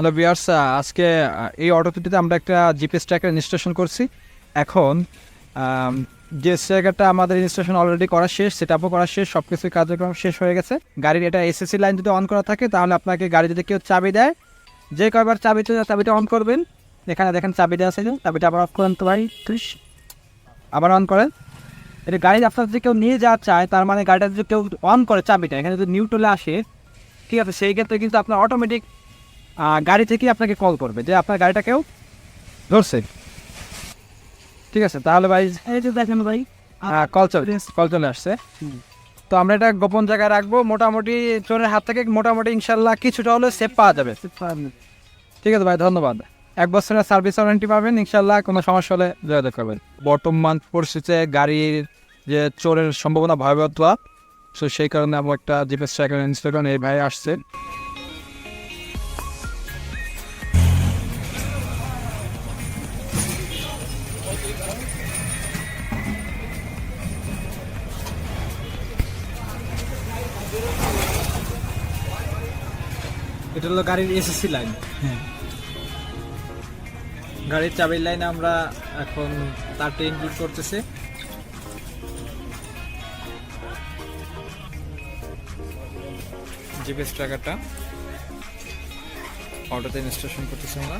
Hello viewers, আজকে এই অটোটিতে আমরা একটা জিপিএস ট্র্যাকার ইনস্টলেশন করছি। এখন যে ট্র্যাকারটা আমাদের ইনস্টলেশন অলরেডি করা শেষ, সেটআপও করা শেষ, সব কিছু কার্যক্রম শেষ হয়ে গেছে। গাড়ির এটা এসএসসি লাইন যদি অন করা থাকে তাহলে আপনাকে গাড়ি যদি কেউ চাবি দেয়, যে কয়বার চাবিটা অন করবেন, এখানে দেখেন চাবি দেওয়া আছে, চাবিটা আবার অফ করেন তো ভাই, আবার অন করেন। এটা গাড়ি আপনার যদি কেউ নিয়ে যাওয়া চায়, তার মানে গাড়িটা যদি কেউ অন করে চাবিটা এখানে যদি নিউট্রালে আসে, ঠিক আছে, সেই ক্ষেত্রে কিন্তু আপনার অটোমেটিক গাড়ি থেকেই আপনাকে কল করবে যে আপনার গাড়িটা কেউ ধরছে। ঠিক আছে, তাহলে ভাই এই যে দেখেন ভাই, কল চলে আসছে। তো আমরা এটা গোপন জায়গায় রাখবো, মোটামুটি চোরের হাত থেকে মোটামুটি ইনশাল্লাহ কিছুটা হলে সেফ পাওয়া যাবে। ঠিক আছে ভাই, ধন্যবাদ। 1 বছরের সার্ভিস ওয়ারেন্টি পাবেন, ইনশাল্লাহ কোনো সমস্যা হলে যোগাযোগ করবেন। বর্তমান পরিস্থিতিতে গাড়ির যে চোরের সম্ভাবনা ভয়াবহতা, তো সেই কারণে আমার একটা জিপিএস ট্র্যাকার ইনস্টল করেন, এই ভাই আসছে। এটা হলো গাড়ির এসএসসি লাইন। গাড়ির চাবির লাইনে আমরা এখন তারটা ইনক্লুড করতেছি। জিপিএস ট্র্যাকারটা অটোতে ইনস্টলেশন করতেছি আমরা।